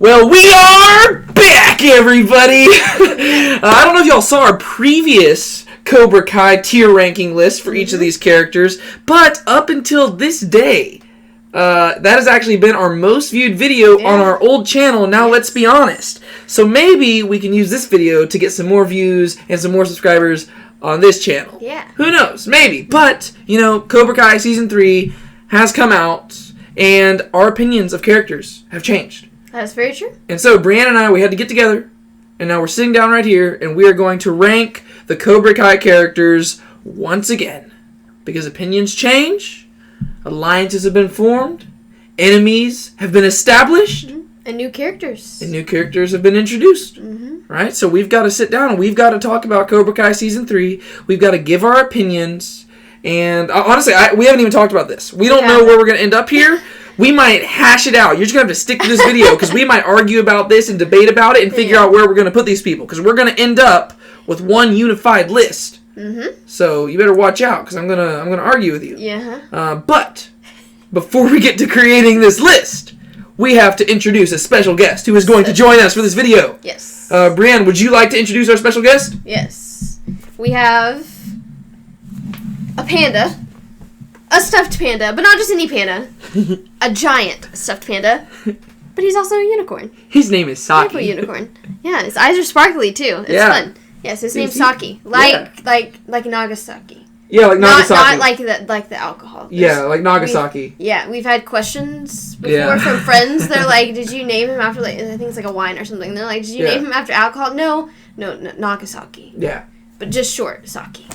Well, we are back, everybody! I don't know if y'all saw our previous Cobra Kai tier ranking list for each of these characters, but up until this day, that has actually been our most viewed video on our old channel. Now, let's be honest. So maybe we can use this video to get some more views and some more subscribers on this channel. Yeah. Who knows? Maybe. But, you know, Cobra Kai Season 3 has come out, and our opinions of characters have changed. That's very true. And so, Brianne and I, we had to get together, and now we're sitting down right here, and we are going to rank the Cobra Kai characters once again. Because opinions change, alliances have been formed, enemies have been established, and new characters. And new characters have been introduced. Right? So we've got to sit down, and we've got to talk about Cobra Kai Season 3. We've got to give our opinions, and honestly, we haven't even talked about this. We don't know where we're going to end up here. We might hash it out. You're just going to have to stick to this video because we might argue about this and debate about it and figure out where we're going to put these people because we're going to end up with one unified list. So you better watch out because I'm gonna argue with you. But before we get to creating this list, we have to introduce a special guest who is going to join us for this video. Yes. Brianne, would you like to introduce our special guest? Yes. We have a panda. A stuffed panda, but not just any panda. A giant stuffed panda. But he's also a unicorn. His name is Saki. Unicorn. Yeah, his eyes are sparkly too. It's fun. Yes, his name's Saki. Like Nagasaki. Yeah, like Nagasaki. Not like the alcohol. Like Nagasaki. We've had questions before from friends. They're like, did you name him after, like, I think it's like a wine or something. They're like, did you name him after alcohol? No, Nagasaki. Yeah. But just short, Saki.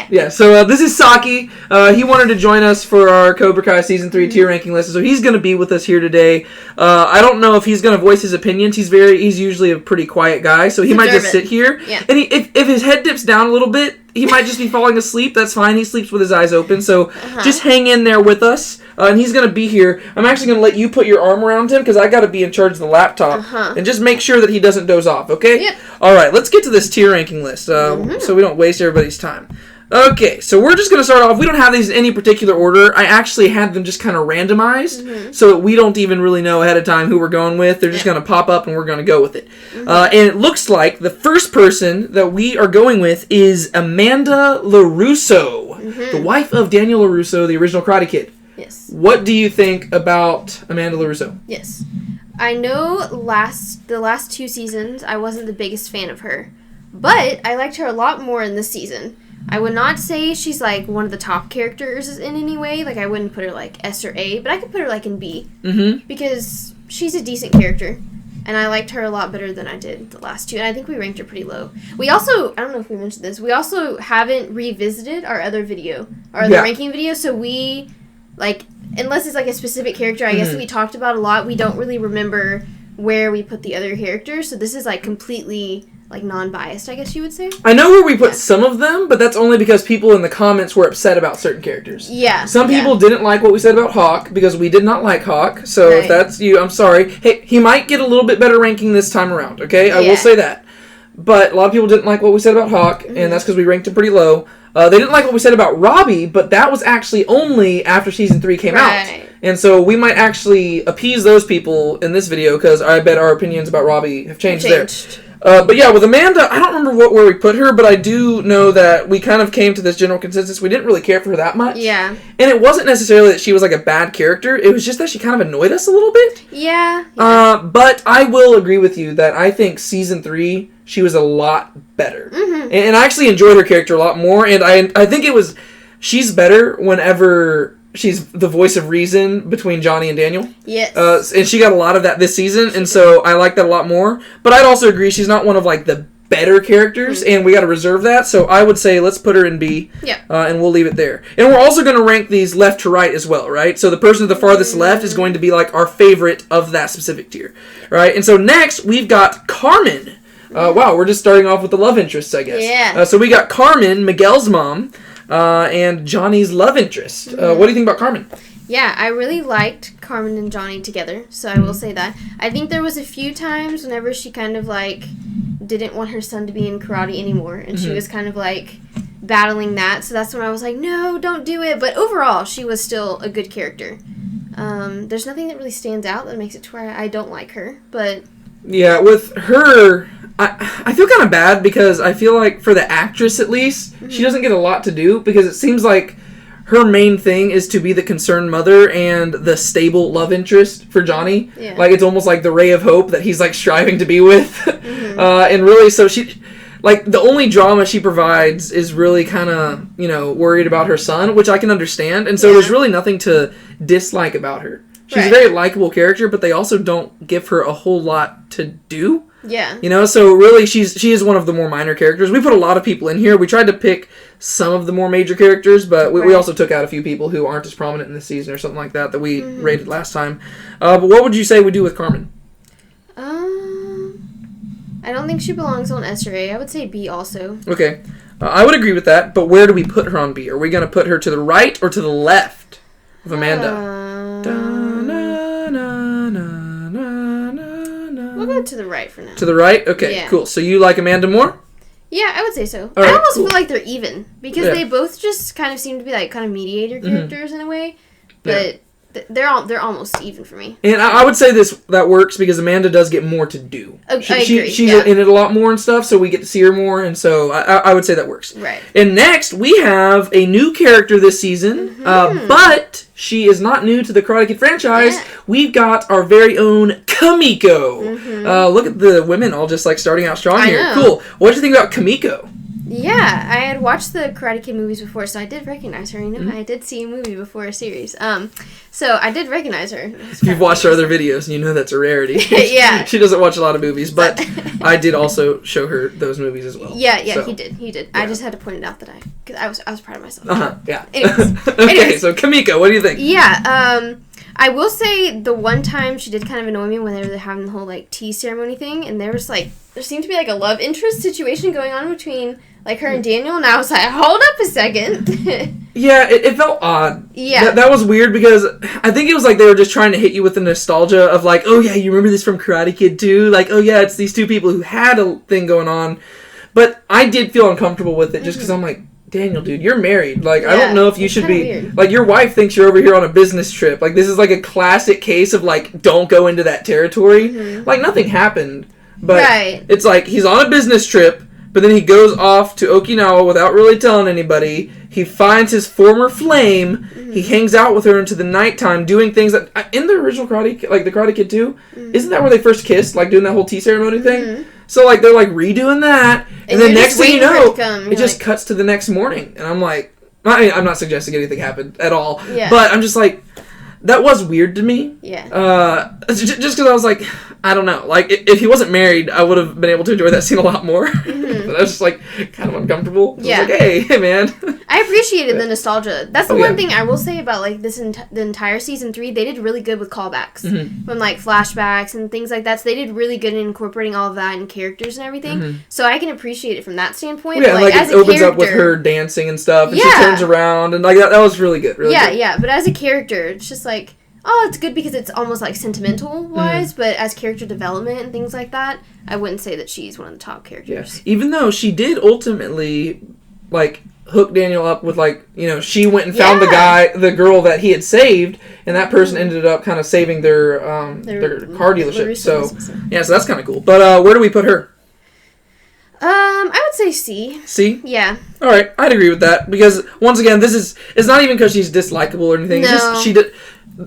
Yeah, so this is Saki. He wanted to join us for our Cobra Kai Season 3 tier ranking list, so he's going to be with us here today. I don't know if he's going to voice his opinions. He's usually a pretty quiet guy, so he might just sit here. Yeah. And if his head dips down a little bit, he might just be falling asleep. That's fine. He sleeps with his eyes open, so just hang in there with us. And he's going to be here. I'm actually going to let you put your arm around him, because I got to be in charge of the laptop. And just make sure that he doesn't doze off, okay? Yep. All right, let's get to this tier ranking list, so we don't waste everybody's time. Okay, so we're just going to start off. We don't have these in any particular order. I actually had them just kind of randomized, so we don't even really know ahead of time who we're going with. They're just going to pop up, and we're going to go with it. And it looks like the first person that we are going with is Amanda Larusso, the wife of Daniel Larusso, the original Karate Kid. Yes. What do you think about Amanda Larusso? Yes. I know the last 2 seasons, I wasn't the biggest fan of her, but I liked her a lot more in this season. I would not say she's, like, one of the top characters in any way. Like, I wouldn't put her, like, S or A, but I could put her, like, in B. Because she's a decent character, and I liked her a lot better than I did the last 2, and I think we ranked her pretty low. We also, I don't know if we mentioned this, we also haven't revisited our other video, our other ranking video, so we, like, unless it's, like, a specific character, I guess that we talked about a lot, we don't really remember where we put the other characters, so this is, like, completely, like, non-biased, I guess you would say. I know where we put some of them, but that's only because people in the comments were upset about certain characters. Yeah. Some people didn't like what we said about Hawk, because we did not like Hawk, so if that's you, I'm sorry. Hey, he might get a little bit better ranking this time around, okay? I will say that. But a lot of people didn't like what we said about Hawk, and that's because we ranked him pretty low. They didn't like what we said about Robbie, but that was actually only after Season 3 came out. And so we might actually appease those people in this video, because I bet our opinions about Robbie have changed. There. But yeah, with Amanda, I don't remember where we put her, but I do know that we kind of came to this general consensus. We didn't really care for her that much. Yeah. And it wasn't necessarily that she was like a bad character. It was just that she kind of annoyed us a little bit. Yeah. But I will agree with you that I think Season 3, she was a lot better. And I actually enjoyed her character a lot more. And I think she's better whenever she's the voice of reason between Johnny and Daniel. Yes. And she got a lot of that this season, and so I like that a lot more. But I'd also agree she's not one of, like, the better characters, and we got to reserve that. So I would say let's put her in B, and we'll leave it there. And we're also going to rank these left to right as well, right? So the person at the farthest left is going to be, like, our favorite of that specific tier, right? And so next, we've got Carmen. Wow, we're just starting off with the love interests, I guess. Yeah. So we got Carmen, Miguel's mom, and Johnny's love interest. What do you think about Carmen? Yeah, I really liked Carmen and Johnny together, so I will say that. I think there was a few times whenever she kind of, like, didn't want her son to be in karate anymore, and she was kind of, like, battling that, so that's when I was like, no, don't do it, but overall, she was still a good character. There's nothing that really stands out that makes it to where I don't like her, but... Yeah, with her, I feel kind of bad because I feel like for the actress at least, she doesn't get a lot to do because it seems like her main thing is to be the concerned mother and the stable love interest for Johnny. Yeah. Like, it's almost like the ray of hope that he's, like, striving to be with. And really, so she... Like, the only drama she provides is really kind of, you know, worried about her son, which I can understand. And so there's really nothing to dislike about her. She's a very likable character, but they also don't give her a whole lot to do. Yeah. You know, so really she is one of the more minor characters. We put a lot of people in here. We tried to pick some of the more major characters, but we also took out a few people who aren't as prominent in this season or something like that we rated last time. But what would you say we do with Carmen? I don't think she belongs on S or A. I would say B also. Okay. I would agree with that, but where do we put her on B? Are we going to put her to the right or to the left of Amanda? We'll go to the right for now. To the right? Okay, cool. So you like Amanda more? Yeah, I would say so. All right, I almost feel like they're even because Yeah. they both just kind of seem to be like kind of mediator characters in a way, but they're almost even for me. And I would say that works because Amanda does get more to do. I agree. She's in it a lot more and stuff, so we get to see her more, and so I would say that works. Right. And next, we have a new character this season, but she is not new to the Karate Kid franchise. Yeah. We've got our very own Kamiko. Look at the women all just like starting out strong here. know. Cool. What did you think about Kamiko? Yeah, I had watched the Karate Kid movies before, so I did recognize her. You know, I did see a movie before a series. So I did recognize her. If you've watched her other videos, you know that's a rarity. Yeah. She doesn't watch a lot of movies, but I did also show her those movies as well. Yeah, So, he did. Yeah. I just had to point it out that because I was proud of myself. Yeah. Anyways. Okay, so Kamiko, what do you think? Yeah, I will say the one time she did kind of annoy me when they were having the whole like tea ceremony thing, and there seemed to be like a love interest situation going on between like her and Daniel, and I was like, hold up a second. Yeah, it felt odd. Yeah. That was weird because I think it was like they were just trying to hit you with the nostalgia of like, oh yeah, you remember this from Karate Kid too? Like, oh yeah, it's these two people who had a thing going on. But I did feel uncomfortable with it just because I'm like, Daniel, dude, you're married. Like, I don't know if you should be... Weird. Like, your wife thinks you're over here on a business trip. Like, this is like a classic case of like, don't go into that territory. Like, nothing happened. But it's like, he's on a business trip, but then he goes off to Okinawa without really telling anybody. He finds his former flame. He hangs out with her into the nighttime, doing things that... In the original Karate... Like, the Karate Kid 2, isn't that where they first kissed? Like, doing that whole tea ceremony thing? So, like, they're, like, redoing that. And then next thing you know, it just cuts to the next morning. And I'm like... I'm not suggesting anything happened at all. Yeah. But I'm just like... That was weird to me. Yeah. Just because I was like... I don't know. Like, if he wasn't married, I would have been able to enjoy that scene a lot more. But I was just, like, kind of uncomfortable. Yeah. I was like, hey, man. I appreciated the nostalgia. That's the one thing I will say about, like, the entire Season 3. They did really good with callbacks. From, like, flashbacks and things like that. So they did really good in incorporating all of that in characters and everything. So I can appreciate it from that standpoint. Yeah, but, like as it opens up with her dancing and stuff. And she turns around. And, like, that was really good. Really good. Yeah. But as a character, it's just, like... Oh, it's good because it's almost like sentimental-wise, but as character development and things like that, I wouldn't say that she's one of the top characters. Yeah. Even though she did ultimately, like, hook Daniel up with, like, you know, she went and found the girl that he had saved, and that person ended up kind of saving their car dealership. Larusso. So that's kind of cool. But where do we put her? I would say C. C? Yeah. All right, I'd agree with that because once again, it's not even because she's dislikable or anything. No. It's just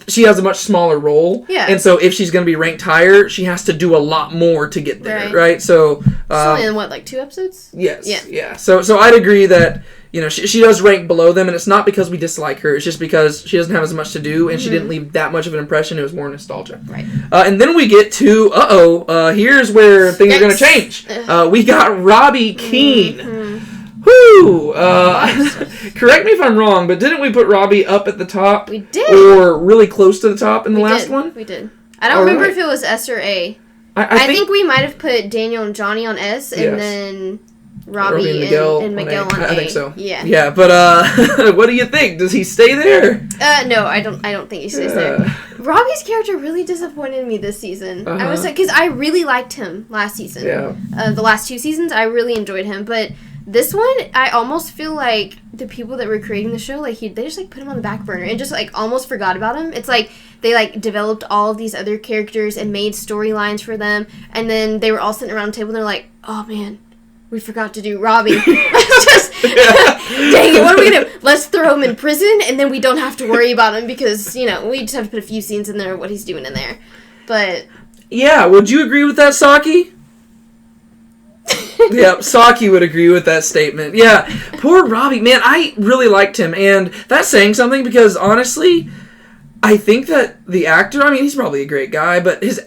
she has a much smaller role. Yeah. And so if she's going to be ranked higher, she has to do a lot more to get there, right? So only in what, like 2 episodes? Yes. Yeah. So I'd agree that, you know, she does rank below them, and it's not because we dislike her. It's just because she doesn't have as much to do, and she didn't leave that much of an impression. It was more nostalgia. Right. And then we get to, here's where things are going to change. We got Robbie Keane. Whoo! Correct me if I'm wrong, but didn't we put Robbie up at the top? We did. Or really close to the top in the last one? We did. I don't remember if it was S or A. I think we might have put Daniel and Johnny on S, and then Robbie and Miguel on A. I think so. Yeah. Yeah, but what do you think? Does he stay there? No, I don't think he stays there. Robbie's character really disappointed me this season. I was like, because I really liked him last season. Yeah. The last 2 seasons, I really enjoyed him, but This one, I almost feel like the people that were creating the show, like, they just, like, put him on the back burner and just, like, almost forgot about him. It's like they, like, developed all of these other characters and made storylines for them, and then they were all sitting around the table and they're like, oh, man, we forgot to do Robbie. Let's just, dang it, what are we going to do? Let's throw him in prison, and then we don't have to worry about him because, you know, we just have to put a few scenes in there of what he's doing in there. But... yeah, would you agree with that, Saki? Yeah, Saki would agree with that statement. Yeah, poor Robbie. Man, I really liked him, and that's saying something because, honestly, I think that the actor, I mean, he's probably a great guy, but his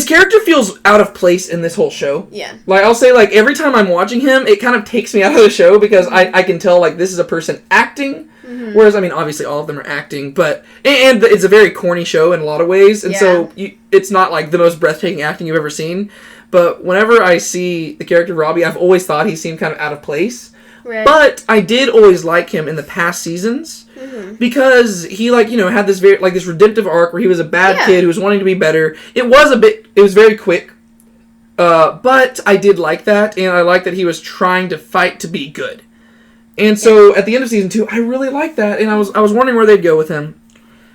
character feels out of place in this whole show. Yeah. Like, I'll say, like, every time I'm watching him, it kind of takes me out of the show because I can tell, like, this is a person acting. Mm-hmm. Whereas, I mean, obviously all of them are acting, but... And it's a very corny show in a lot of ways, and so it's not, like, the most breathtaking acting you've ever seen. But whenever I see the character Robbie, I've always thought he seemed kind of out of place. Right. But I did always like him in the past seasons because he, like, you know, had this very, like, this redemptive arc where he was a bad kid who was wanting to be better. It was very quick, but I did like that, and I like that he was trying to fight to be good. And so at the end of season 2, I really liked that, and I was wondering where they'd go with him.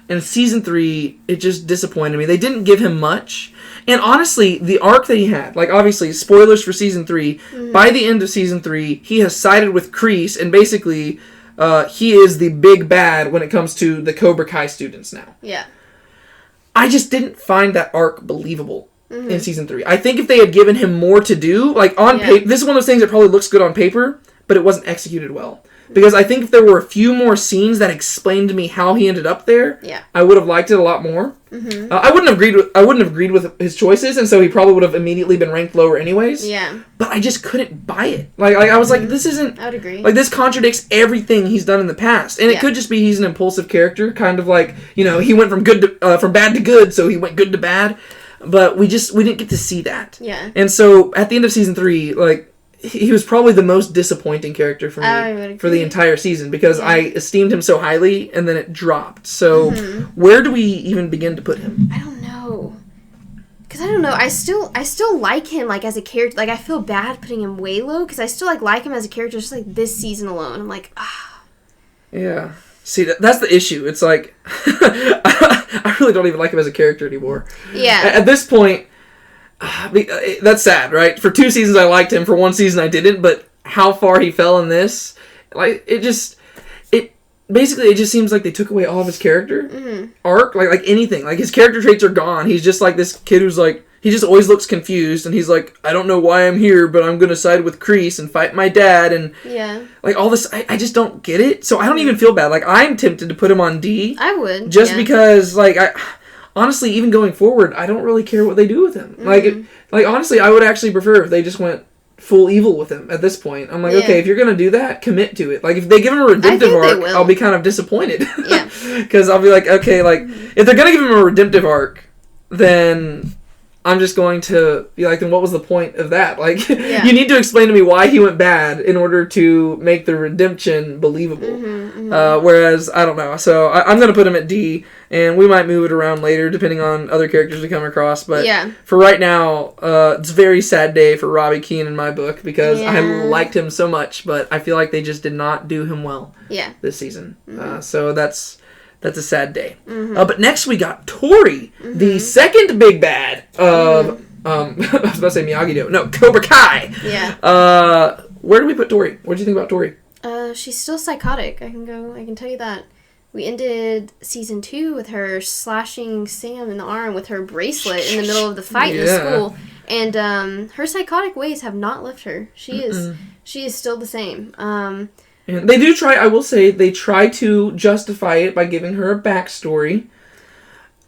And season 3, it just disappointed me. They didn't give him much. And honestly, the arc that he had, like, obviously, spoilers for season 3, by the end of season 3, he has sided with Crease, and basically, he is the big bad when it comes to the Cobra Kai students now. Yeah. I just didn't find that arc believable in season 3. I think if they had given him more to do, like, on paper, this is one of those things that probably looks good on paper, but it wasn't executed well. Because I think if there were a few more scenes that explained to me how he ended up there, I would have liked it a lot more. I wouldn't have agreed with his choices, and so he probably would have immediately been ranked lower anyways. Yeah. But I just couldn't buy it. Like I was like, this isn't... I would agree. Like, this contradicts everything he's done in the past. And it could just be he's an impulsive character, kind of like, you know, he went from from bad to good, so he went good to bad. But we didn't get to see that. Yeah. And so, at the end of season 3, like... he was probably the most disappointing character for me for the entire season because I esteemed him so highly and then it dropped. So where do we even begin to put him? I don't know. Because I don't know. I still like him like as a character. Like I feel bad putting him way low because I still like him as a character just like this season alone. I'm like, ah. Yeah. See, that's the issue. It's like I really don't even like him as a character anymore. Yeah. At this point, that's sad, right? For 2 seasons I liked him, for 1 season I didn't, but how far he fell in this, like, it just seems like they took away all of his character arc, like anything. Like, his character traits are gone. He's just like this kid who's like, he just always looks confused, and he's like, I don't know why I'm here, but I'm gonna side with Crease and fight my dad, and like, all this, I just don't get it, so I don't even feel bad. Like, I'm tempted to put him on D. I would. Just because, like, honestly, even going forward, I don't really care what they do with him. Like honestly, I would actually prefer if they just went full evil with him at this point. I'm like, okay, if you're going to do that, commit to it. Like, if they give him a redemptive arc, I'll be kind of disappointed. Yeah. Because I'll be like, okay, like, if they're going to give him a redemptive arc, then I'm just going to be like, then what was the point of that? Like, you need to explain to me why he went bad in order to make the redemption believable. Whereas, I don't know. So, I'm going to put him at D, and we might move it around later, depending on other characters we come across. But for right now, it's a very sad day for Robbie Keane in my book, because I liked him so much, but I feel like they just did not do him well this season. So, that's a sad day. But next we got Tori, the second big bad of, I was about to say Miyagi-Do. No, Cobra Kai. Yeah. Where do we put Tori? What do you think about Tori? She's still psychotic. I can tell you that. We ended season 2 with her slashing Sam in the arm with her bracelet in the middle of the fight in the school. And her psychotic ways have not left her. She is still the same. And they do try, I will say, they try to justify it by giving her a backstory.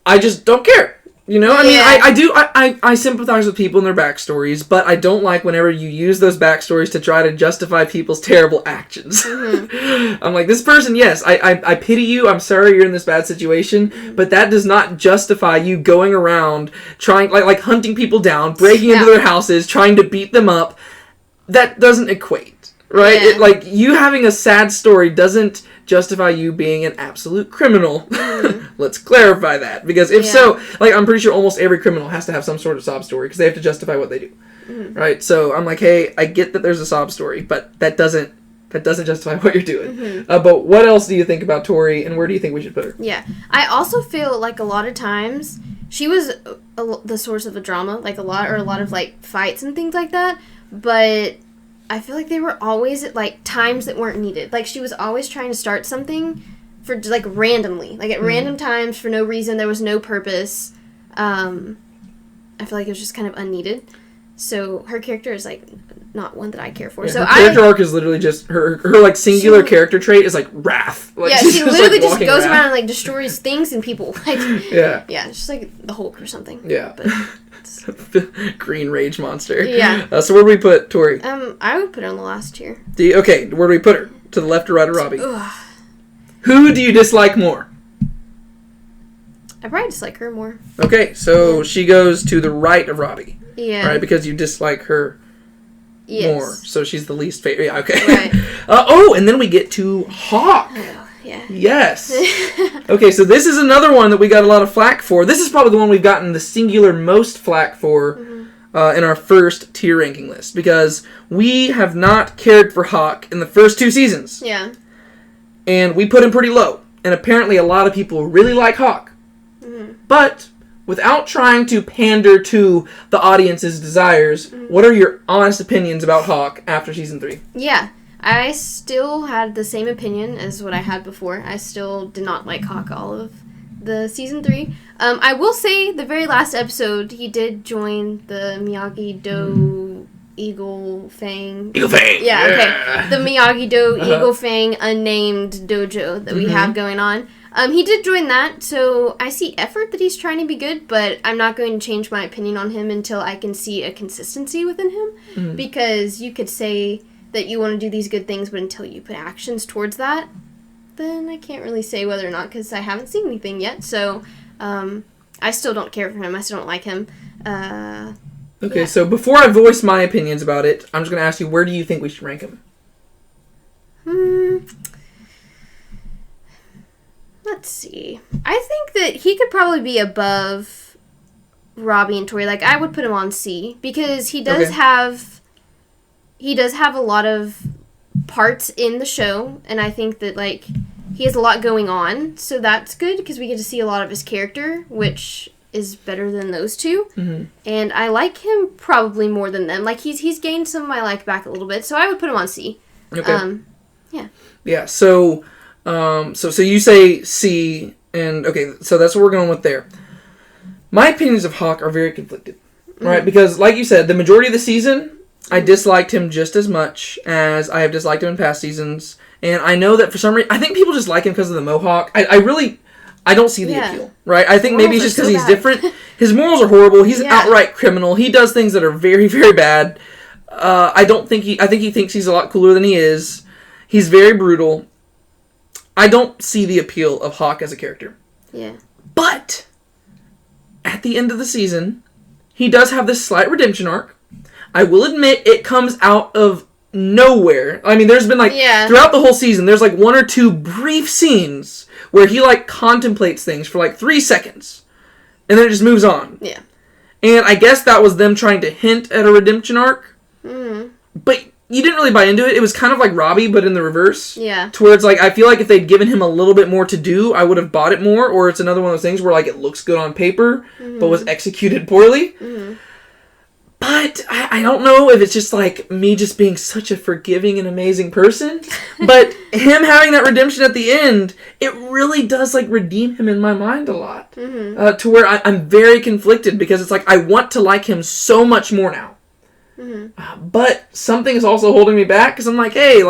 I just don't care. You know, I mean, I sympathize with people and their backstories, but I don't like whenever you use those backstories to try to justify people's terrible actions. I'm like, this person, yes, I pity you, I'm sorry you're in this bad situation, but that does not justify you going around trying, like hunting people down, breaking into their houses, trying to beat them up. That doesn't equate. Right? Yeah. Like, you having a sad story doesn't justify you being an absolute criminal. Let's clarify that. Because if so, like, I'm pretty sure almost every criminal has to have some sort of sob story because they have to justify what they do. right? So I'm like, hey, I get that there's a sob story, but that doesn't justify what you're doing. But what else do you think about Tori, and where do you think we should put her? Yeah. I also feel like a lot of times she was the source of a drama, like a lot of like fights and things like that, but I feel like they were always at like times that weren't needed. Like she was always trying to start something for like randomly, like at random times for no reason. There was no purpose. I feel like it was just kind of unneeded. So her character is like not one that I care for. Yeah, so her character arc is literally just her like singular character trait is like wrath. Like, she literally just goes wrath. around and like destroys things and people. Like yeah, it's just like the Hulk or something. Yeah, but green rage monster. Yeah. So where do we put Tori? I would put her on the last tier. Okay, where do we put her? To the left or right of Robbie? Ugh. Who do you dislike more? I probably dislike her more. Okay, so she goes to the right of Robbie. Yeah. Right, because you dislike her more. So she's the least favorite. Yeah, okay. Right. And then we get to Hawk. Oh, yeah. Yes. Okay, so this is another one that we got a lot of flack for. This is probably the one we've gotten the singular most flack for in our first tier ranking list. Because we have not cared for Hawk in the first 2 seasons. Yeah. And we put him pretty low. And apparently a lot of people really like Hawk. But without trying to pander to the audience's desires, what are your honest opinions about Hawk after season 3? Yeah, I still had the same opinion as what I had before. I still did not like Hawk all of the season 3. I will say the very last episode, he did join the Miyagi-Do Eagle Fang. Eagle Fang! Yeah, okay. The Miyagi-Do Eagle Fang unnamed dojo that we have going on. He did join that, so I see effort that he's trying to be good, but I'm not going to change my opinion on him until I can see a consistency within him, because you could say that you want to do these good things, but until you put actions towards that, then I can't really say whether or not, because I haven't seen anything yet, so I still don't care for him, I still don't like him. Okay, so before I voice my opinions about it, I'm just going to ask you, where do you think we should rank him? Let's see. I think that he could probably be above Robbie and Tori. Like, I would put him on C, because he does have a lot of parts in the show, and I think that, like, he has a lot going on, so that's good, because we get to see a lot of his character, which is better than those two. And I like him probably more than them. Like, he's gained some of my like back a little bit, so I would put him on C. Okay. Yeah, so you say C, and okay, so that's what we're going with there. My opinions of Hawk are very conflicted, right? Because, like you said, the majority of the season, I disliked him just as much as I have disliked him in past seasons. And I know that for some reason, I think people just like him because of the mohawk. I don't see the appeal, right? I think maybe it's just because he's different. His morals are horrible. He's an outright criminal. He does things that are very, very bad. I think he thinks he's a lot cooler than he is. He's very brutal. I don't see the appeal of Hawk as a character. Yeah. But at the end of the season, he does have this slight redemption arc. I will admit it comes out of nowhere. I mean, there's been throughout the whole season, there's 1 or 2 brief scenes where he contemplates things for 3 seconds. And then it just moves on. Yeah. And I guess that was them trying to hint at a redemption arc. But you didn't really buy into it. It was kind of like Robbie, but in the reverse. Yeah. To where it's I feel like if they'd given him a little bit more to do, I would have bought it more. Or it's another one of those things where it looks good on paper, but was executed poorly. But I don't know if it's just me just being such a forgiving and amazing person. But him having that redemption at the end, it really does redeem him in my mind a lot. To where I'm very conflicted because it's I want to like him so much more now. But something is also holding me back because I'm hey,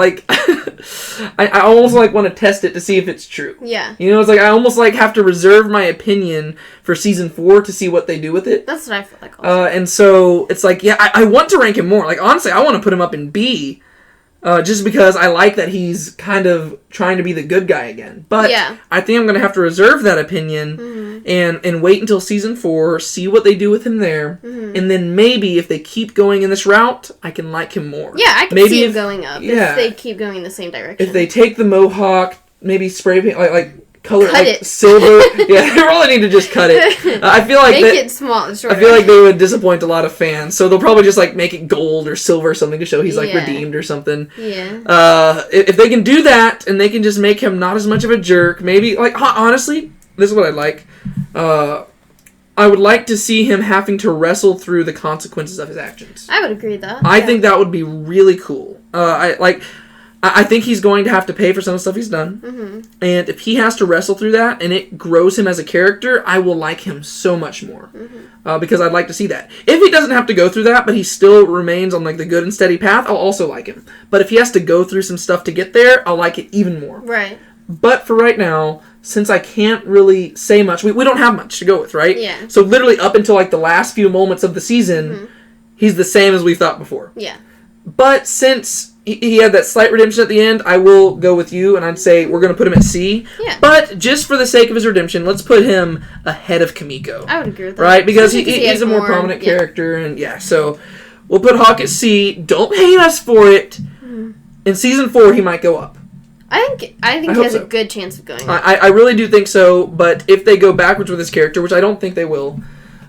I almost want to test it to see if it's true. Yeah. You know, it's I almost have to reserve my opinion for season 4 to see what they do with it. That's what I feel like also. And so it's I want to rank him more. Honestly, I want to put him up in B. Just because I like that he's kind of trying to be the good guy again. But I think I'm going to have to reserve that opinion and wait until season 4, see what they do with him there, and then maybe if they keep going in this route, I can like him more. Yeah, I can see him going up if they keep going in the same direction. If they take the mohawk, maybe spray paint, color cut like it. silver. Yeah, they really need to just cut it. I feel like make it small. Shorter. I feel like they would disappoint a lot of fans, so they'll probably just like make it gold or silver or something to show he's like redeemed or something. Yeah. If they can do that and they can just make him not as much of a jerk, maybe like honestly, this is what I'd like. I would like to see him having to wrestle through the consequences of his actions. I would agree with that. I think that would be really cool. I think he's going to have to pay for some of the stuff he's done. Mm-hmm. And if he has to wrestle through that and it grows him as a character, I will like him so much more. Mm-hmm. Because I'd like to see that. If he doesn't have to go through that, but he still remains on like the good and steady path, I'll also like him. But if he has to go through some stuff to get there, I'll like it even more. Right. But for right now, since I can't really say much, we don't have much to go with, right? Yeah. So literally up until like the last few moments of the season, he's the same as we thought before. Yeah. But since he had that slight redemption at the end, I will go with you, and I'd say we're going to put him at C. Yeah. But just for the sake of his redemption, let's put him ahead of Kamiko. I would agree with that. Right? Because he's a more prominent character, and so we'll put Hawk at C. Don't hate us for it. Mm-hmm. In Season 4, he might go up. I think he has a good chance of going up. I really do think so, but if they go backwards with his character, which I don't think they will,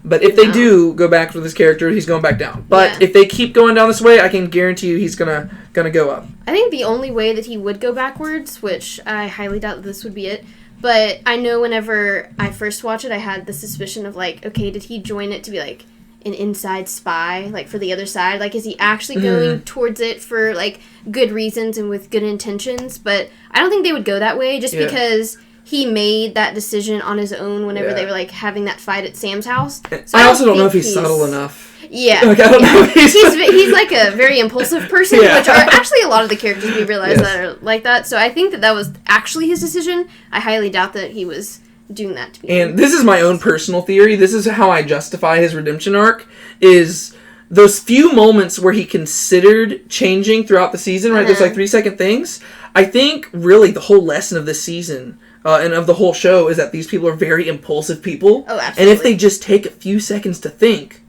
but if they do go back with his character, he's going back down. But if they keep going down this way, I can guarantee you he's gonna go up. I think the only way that he would go backwards, which I highly doubt that this would be it, but I know whenever I first watched it, I had the suspicion of like, okay, did he join it to be like an inside spy, like for the other side? Like, is he actually going towards it for like good reasons and with good intentions? But I don't think they would go that way just because he made that decision on his own whenever they were like having that fight at Sam's house. So I also don't know if he's subtle enough. Yeah. Like, I don't know if he's like a very impulsive person, which are actually a lot of the characters we realize that are like that. So I think that was actually his decision. I highly doubt that he was doing that to me. And this is my own personal theory. This is how I justify his redemption arc, is those few moments where he considered changing throughout the season, right? Those like 3-second things. I think really the whole lesson of this season and of the whole show is that these people are very impulsive people. Oh, absolutely. And if they just take a few seconds to think,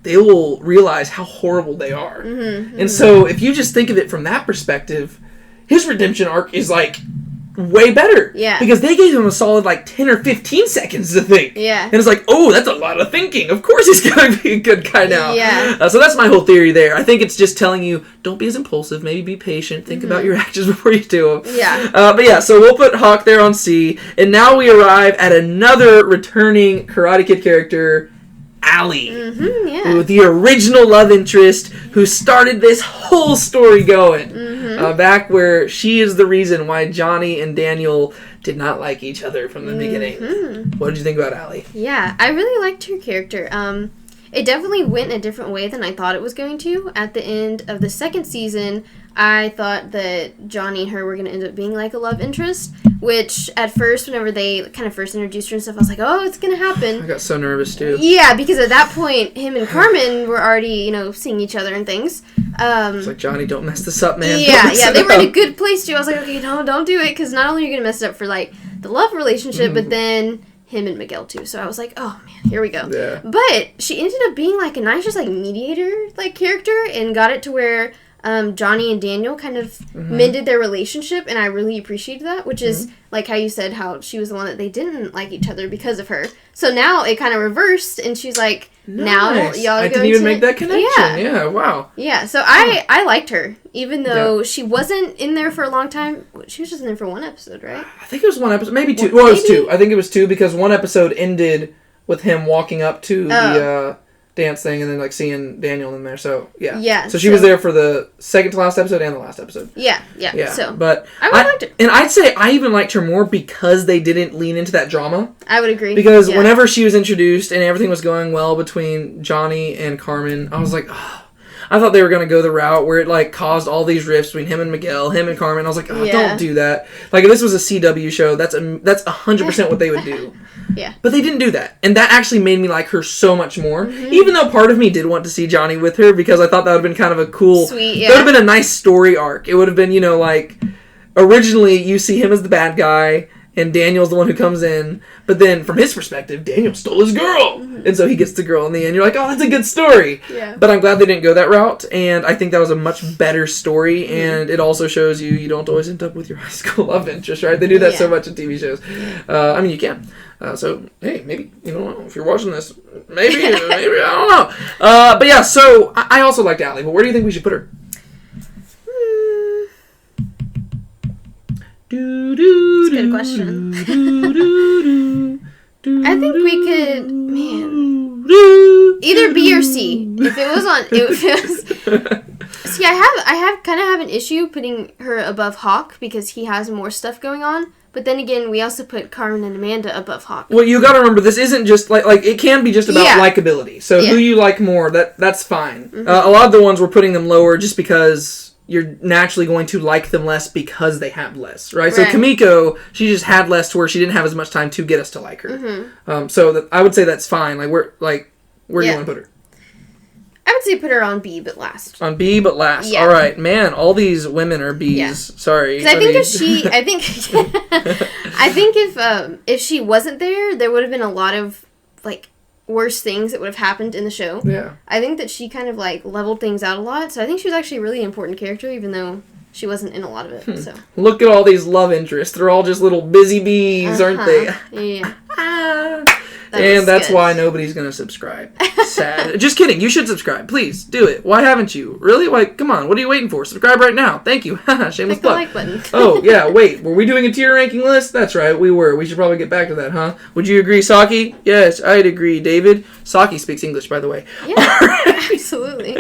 they will realize how horrible they are. Mm-hmm, and so if you just think of it from that perspective, his redemption arc is like way better. Yeah. Because they gave him a solid like 10 or 15 seconds to think. Yeah. And it's like, oh, that's a lot of thinking. Of course he's going to be a good guy now. Yeah. So that's my whole theory there. I think it's just telling you, don't be as impulsive. Maybe be patient. Think about your actions before you do them. Yeah. But yeah, so we'll put Hawk there on C. And now we arrive at another returning Karate Kid character, Allie. The original love interest who started this whole story going. Back where she is the reason why Johnny and Daniel did not like each other from the beginning. What did you think about Allie? Yeah, I really liked her character. It definitely went a different way than I thought it was going to. At the end of the second season, I thought that Johnny and her were going to end up being like a love interest, which at first, whenever they kind of first introduced her and stuff, I was like, oh, it's going to happen. I got so nervous too. Yeah, because at that point, him and Carmen were already, seeing each other and things. It's like, Johnny, don't mess this up, man. Yeah, they were in a good place too. I was like, okay, no, don't do it, because not only are you going to mess it up for like the love relationship, but then him and Miguel too. So I was like, oh man, here we go. Yeah. But she ended up being like a nice, just like mediator like character, and got it to where Johnny and Daniel kind of mended their relationship, and I really appreciated that, which is like how you said how she was the one that they didn't like each other because of her. So now it kind of reversed, and she's like, now y'all are I going didn't even make that connection. Yeah, wow. Yeah, so I liked her, even though she wasn't in there for a long time. She was just in there for one episode, right? I think it was one episode, maybe two. Well, it was two. I think it was two because one episode ended with him walking up to the dance thing and then like seeing Daniel in there. So yeah. So she was there for the second to last episode and the last episode. Yeah. So but I really liked her. And I'd say I even liked her more because they didn't lean into that drama. I would agree. Because whenever she was introduced and everything was going well between Johnny and Carmen, I was like, oh, I thought they were going to go the route where it like caused all these rifts between him and Miguel, him and Carmen. I was like, oh, don't do that. Like if this was a CW show, that's 100% what they would do. Yeah. But they didn't do that. And that actually made me like her so much more. Even though part of me did want to see Johnny with her because I thought that would have been kind of a cool... Sweet, that would have been a nice story arc. It would have been, like... Originally, you see him as the bad guy, and Daniel's the one who comes in. But then, from his perspective, Daniel stole his girl, and so he gets the girl in the end. You're like, oh, that's a good story. Yeah. But I'm glad they didn't go that route, and I think that was a much better story, and it also shows you don't always end up with your high school love interest, right? They do that so much in TV shows. I mean, you can. So, hey, maybe, if you're watching this, maybe, I don't know. But yeah, so I also liked Allie, but where do you think we should put her? That's a good question. I think we could, either B or C. If it was see, I kind of have an issue putting her above Hawk because he has more stuff going on. But then again, we also put Carmen and Amanda above Hawk. Well, you got to remember, this isn't just like it can be just about likability. So who you like more, that's fine. Mm-hmm. A lot of the ones we're putting them lower just because you're naturally going to like them less because they have less, right? So Kamiko, she just had less to where she didn't have as much time to get us to like her. Mm-hmm. So I would say that's fine. Where do you want to put her? I would say put her on B, but last. On B, but last. Yeah. All right, man. All these women are B's. Yeah. Sorry. Because I think if she wasn't there would have been a lot of worse things that would have happened in the show. Yeah. I think that she kind of leveled things out a lot. So I think she was actually a really important character, even though she wasn't in a lot of it. So look at all these love interests. They're all just little busy bees, aren't they? Yeah. And that's why nobody's going to subscribe. Sad. Just kidding. You should subscribe. Please, do it. Why haven't you? Really? Come on. What are you waiting for? Subscribe right now. Thank you. Shameless plug. Click the like button. Oh, yeah. Wait. Were we doing a tier ranking list? That's right. We were. We should probably get back to that, huh? Would you agree, Saki? Yes, I'd agree, David. Saki speaks English, by the way. Yeah, absolutely.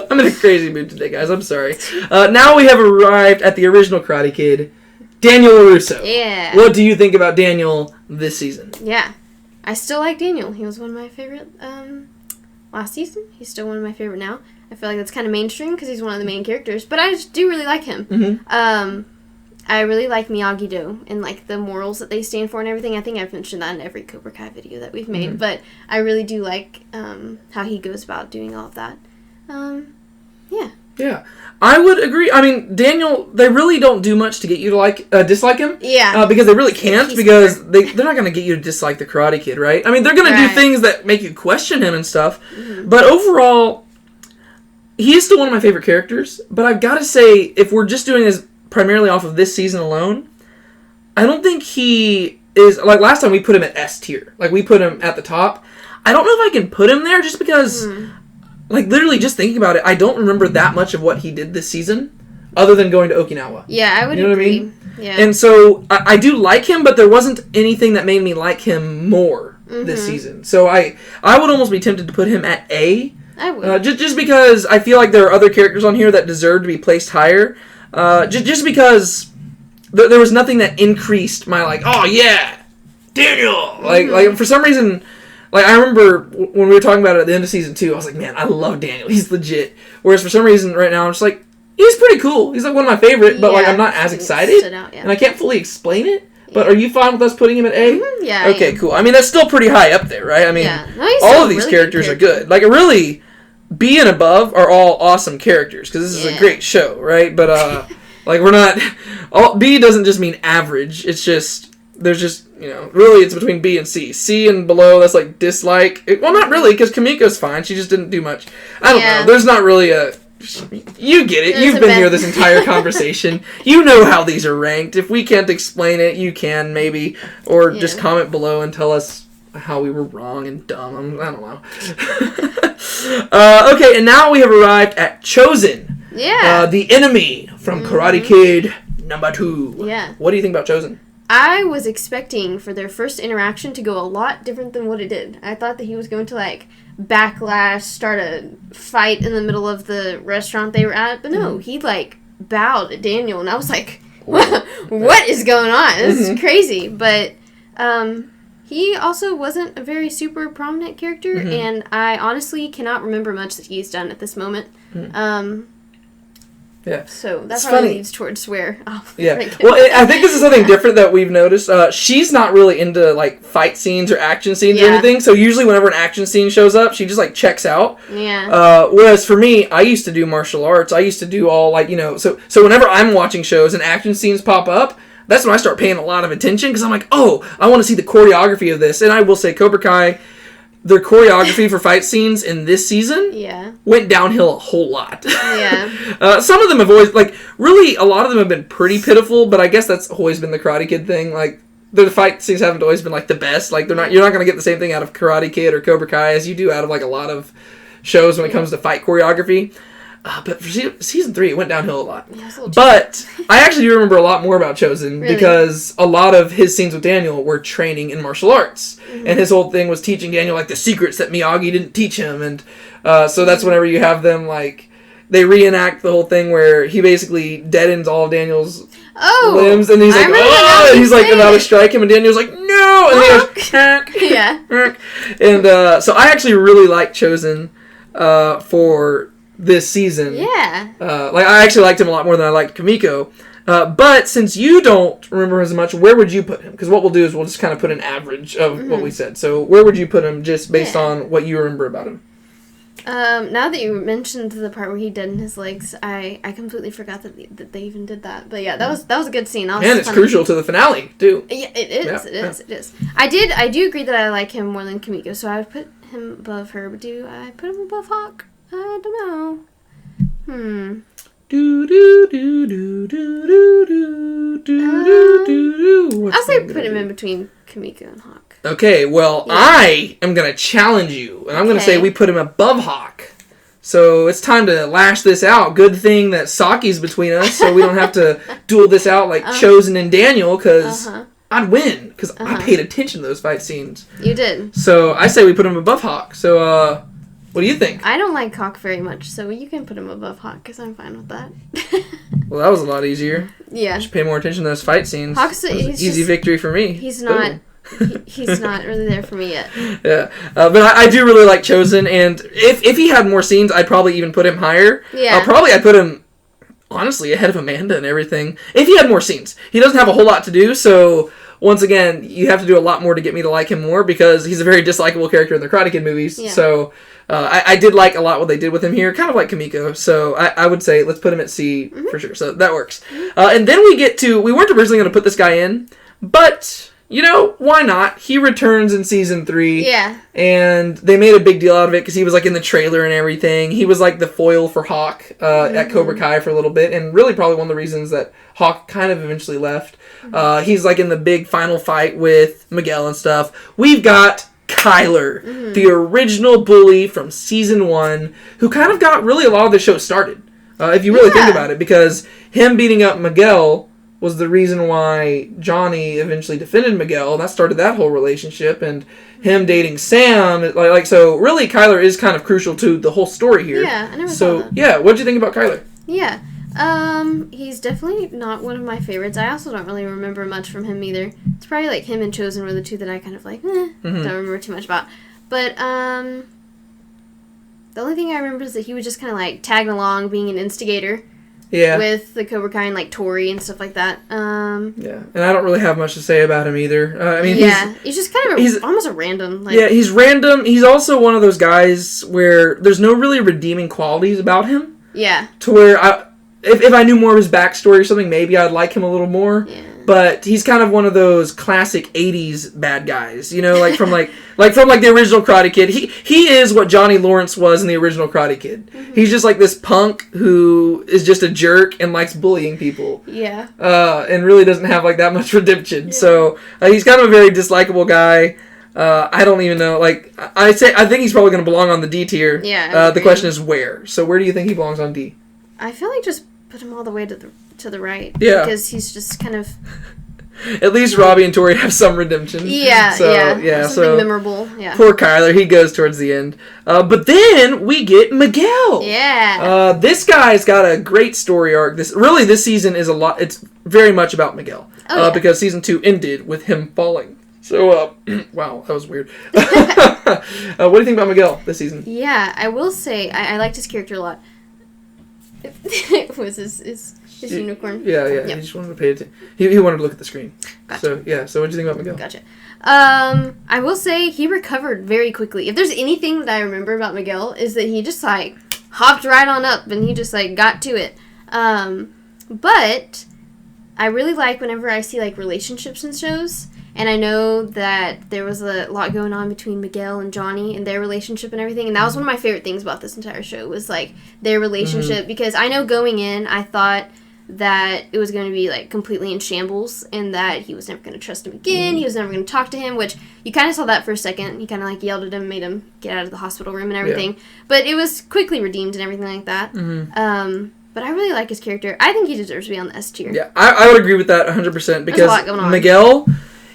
I'm in a crazy mood today, guys. I'm sorry. Now we have arrived at the original Karate Kid, Daniel Larusso. Yeah. What do you think about Daniel this season? Yeah. I still like Daniel. He was one of my favorite last season. He's still one of my favorite now. I feel like that's kind of mainstream because he's one of the main characters. But I just do really like him. Mm-hmm. I really like Miyagi-Do and the morals that they stand for and everything. I think I've mentioned that in every Cobra Kai video that we've made. Mm-hmm. But I really do like how he goes about doing all of that. Yeah. Yeah. I would agree. I mean, Daniel, they really don't do much to get you to dislike him. Yeah. Because they really can't, because they're not going to get you to dislike the Karate Kid, right? I mean, they're going to do things that make you question him and stuff. Mm-hmm. But overall, he is still one of my favorite characters. But I've got to say, if we're just doing this primarily off of this season alone, I don't think he is... last time we put him at S tier. We put him at the top. I don't know if I can put him there just because... literally just thinking about it, I don't remember that much of what he did this season, other than going to Okinawa. Yeah, I would agree. What I mean? Yeah. And so, I do like him, but there wasn't anything that made me like him more this season. So I would almost be tempted to put him at A. I would. Just because I feel like there are other characters on here that deserve to be placed higher. Just because there was nothing that increased my, oh yeah, Daniel! For some reason... I remember when we were talking about it at the end of season 2, I was like, man, I love Daniel. He's legit. Whereas for some reason right now, I'm just he's pretty cool. He's one of my favorite, but I'm not as excited. And I can't fully explain it. But are you fine with us putting him at A? Mm-hmm, yeah. Okay, cool. I mean, that's still pretty high up there, right? I mean, all of these characters are good. Really, B and above are all awesome characters, because this is a great show, right? But, we're not... B doesn't just mean average. It's just... There's just, really it's between B and C. C and below, that's dislike. Well, not really, because Kamiko's fine. She just didn't do much. I don't know. There's not really a... You get it. You've been here this entire conversation. You know how these are ranked. If we can't explain it, you can, maybe. Or just comment below and tell us how we were wrong and dumb. I don't know. Okay, and now we have arrived at Chosen. Yeah. The enemy from Karate Kid number 2. Yeah. What do you think about Chosen? I was expecting for their first interaction to go a lot different than what it did. I thought that he was going to backlash, start a fight in the middle of the restaurant they were at, but no, he bowed at Daniel, and I was like, what is going on? This is crazy. But he also wasn't a very super prominent character, and I honestly cannot remember much that he's done at this moment. Yeah. So that probably leads towards where... yeah. Well, I think this is something different that we've noticed. She's not really into, fight scenes or action scenes or anything. So usually whenever an action scene shows up, she just, checks out. Yeah. Whereas for me, I used to do martial arts. I used to do all, so whenever I'm watching shows and action scenes pop up, that's when I start paying a lot of attention, because I'm like, oh, I want to see the choreography of this. And I will say, Cobra Kai, their choreography for fight scenes in this season went downhill a whole lot. Yeah. Some of them have always, like, really, a lot of them have been pretty pitiful, but I guess that's always been the Karate Kid thing. Like, the fight scenes haven't always been, like, the best. Like, you're not going to get the same thing out of Karate Kid or Cobra Kai as you do out of, like, a lot of shows when it comes to fight choreography. But for season 3, it went downhill a lot. Yeah, but I actually do remember a lot more about Chosen because a lot of his scenes with Daniel were training in martial arts. Mm-hmm. And his whole thing was teaching Daniel, like, the secrets that Miyagi didn't teach him. And so that's whenever you have them, like, they reenact the whole thing where he basically deadens all of Daniel's limbs. And he's like, oh! And he's, like, about to strike him. And Daniel's like, no! And he goes, yeah. And so I actually really like Chosen for this season. Yeah. Like, I actually liked him a lot more than I liked Kamiko. But since you don't remember as much, where would you put him? Because what we'll do is we'll just kind of put an average of what we said. So where would you put him just based on what you remember about him? Now that you mentioned the part where he deadened his legs, I completely forgot that they even did that. But yeah, that was a good scene. And it's crucial to the finale too. Yeah, it is. Yeah, it is. I do agree that I like him more than Kamiko, so I would put him above her. But do I put him above Hawk? I don't know. I'll say put him in between Kamiko and Hawk. Okay, well, I am going to challenge you, and I'm going to say we put him above Hawk. So it's time to lash this out. Good thing that Saki's between us, so we don't have to duel this out like Chosen and Daniel, because I'd win, because I paid attention to those fight scenes. You did. So I say we put him above Hawk. So, what do you think? I don't like Hawk very much, so you can put him above Hawk, because I'm fine with that. Well, that was a lot easier. Yeah. Just pay more attention to those fight scenes. Hawk's easy victory for me. He's not... he's not really there for me yet. Yeah, but I do really like Chosen, and if he had more scenes, I'd probably even put him higher. Yeah. I'd put him, honestly, ahead of Amanda and everything. If he had more scenes. He doesn't have a whole lot to do, so... Once again, you have to do a lot more to get me to like him more, because he's a very dislikable character in the Karate Kid movies. Yeah. So I did like a lot what they did with him here, kind of like Kamiko. So I would say let's put him at C for sure. So that works. And then we weren't originally going to put this guy in, but... You know, why not? He returns in season 3. Yeah. And they made a big deal out of it because he was, like, in the trailer and everything. He was, like, the foil for Hawk at Cobra Kai for a little bit. And really probably one of the reasons that Hawk kind of eventually left. He's, like, in the big final fight with Miguel and stuff. We've got Kyler, the original bully from season 1, who kind of got really a lot of the show started. If you really think about it. Because him beating up Miguel... was the reason why Johnny eventually defended Miguel. That started that whole relationship, and him dating Sam. So really, Kyler is kind of crucial to the whole story here. Yeah, I never saw that. Yeah, what'd you think about Kyler? Yeah, he's definitely not one of my favorites. I also don't really remember much from him either. It's probably like him and Chosen were the two that I kind of like, don't remember too much about. But the only thing I remember is that he was just kind of like tagging along, being an instigator. Yeah. With the Cobra Kai and, like, Tori and stuff like that. Yeah. And I don't really have much to say about him either. He's just kind of almost a random. Like, yeah, he's random. He's also one of those guys where there's no really redeeming qualities about him. Yeah. To where, if I knew more of his backstory or something, maybe I'd like him a little more. Yeah. But he's kind of one of those classic 80s bad guys, you know, like from the original Karate Kid. He is what Johnny Lawrence was in the original Karate Kid. Mm-hmm. He's just like this punk who is just a jerk and likes bullying people. Yeah. And really doesn't have like that much redemption. Yeah. So he's kind of a very dislikable guy. I don't even know. Like I think he's probably going to belong on the D tier. Yeah. The question is where. So where do you think he belongs on D? I feel like just put him all the way to the right. Yeah. Because he's just kind of... At least Robbie and Tori have some redemption. Yeah, so, something memorable. Yeah. Poor Kyler, he goes towards the end. But then we get Miguel. Yeah. This guy's got a great story arc. This season is a lot. It's very much about Miguel. Because season 2 ended with him falling. So, wow, that was weird. What do you think about Miguel this season? Yeah, I will say I liked his character a lot. Was his unicorn? Yeah. He just wanted to pay attention. He wanted to look at the screen. Gotcha. So what did you think about Miguel? Gotcha. I will say he recovered very quickly. If there's anything that I remember about Miguel is that he just like hopped right on up and he just like got to it. But I really like whenever I see, like, relationships in shows. And I know that there was a lot going on between Miguel and Johnny and their relationship and everything. And that was one of my favorite things about this entire show was, like, their relationship. Because I know going in, I thought that it was going to be, like, completely in shambles and that he was never going to trust him again. He was never going to talk to him, which you kind of saw that for a second. He kind of, like, yelled at him, made him get out of the hospital room and everything. Yeah. But it was quickly redeemed and everything like that. But I really like his character. I think he deserves to be on the S tier. Yeah, I would agree with that 100% because there's a lot going on. Miguel,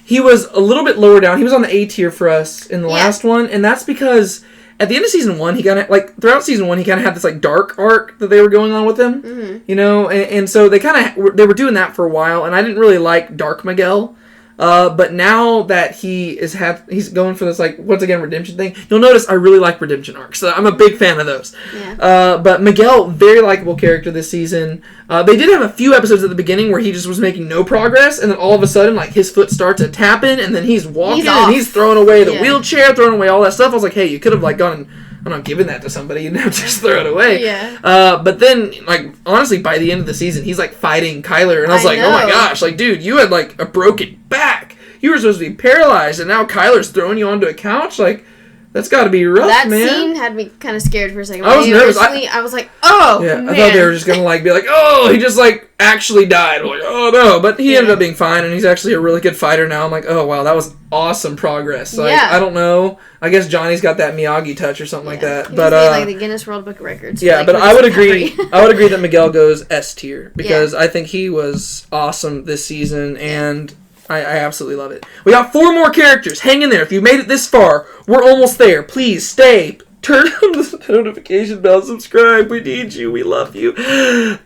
he was a little bit lower down. He was on the A tier for us in the last one, and that's because at the end of season 1, he kind of, like, throughout season 1, he kind of had this, like, dark arc that they were going on with him, you know, and so they kind of, they were doing that for a while, and I didn't really like Dark Miguel. But now that he's going for this, like, once again, redemption thing, you'll notice I really like redemption arcs. So I'm a big fan of those. Yeah. But Miguel, very likable character this season. They did have a few episodes at the beginning where he just was making no progress, and then all of a sudden, like, his foot starts to tapping, and then he's walking, and he's throwing away the wheelchair, throwing away all that stuff. I was like, hey, you could have, like, gone... I'm not giving that to somebody. You didn't have to just throw it away. Yeah. But then, like, honestly, by the end of the season, he's, like, fighting Kyler. And I was like, oh, my gosh. Like, dude, you had, like, a broken back. You were supposed to be paralyzed. And now Kyler's throwing you onto a couch. Like, that's got to be rough, man. That scene had me kind of scared for a second. I was nervous. I was like, oh, man. I thought they were just going to, like, be like, oh, he just, like, actually died. I'm like, oh, no. But he ended up being fine. And he's actually a really good fighter now. I'm like, oh, wow, that was awesome progress. Like, I don't know. I guess Johnny's got that Miyagi touch or something like that. But like the Guinness World Book of Records. Yeah, but I would agree. I would agree that Miguel goes S tier because I think he was awesome this season, and I absolutely love it. We got 4 more characters. Hang in there. If you made it this far, we're almost there. Please stay. Turn on the notification bell. Subscribe. We need you. We love you.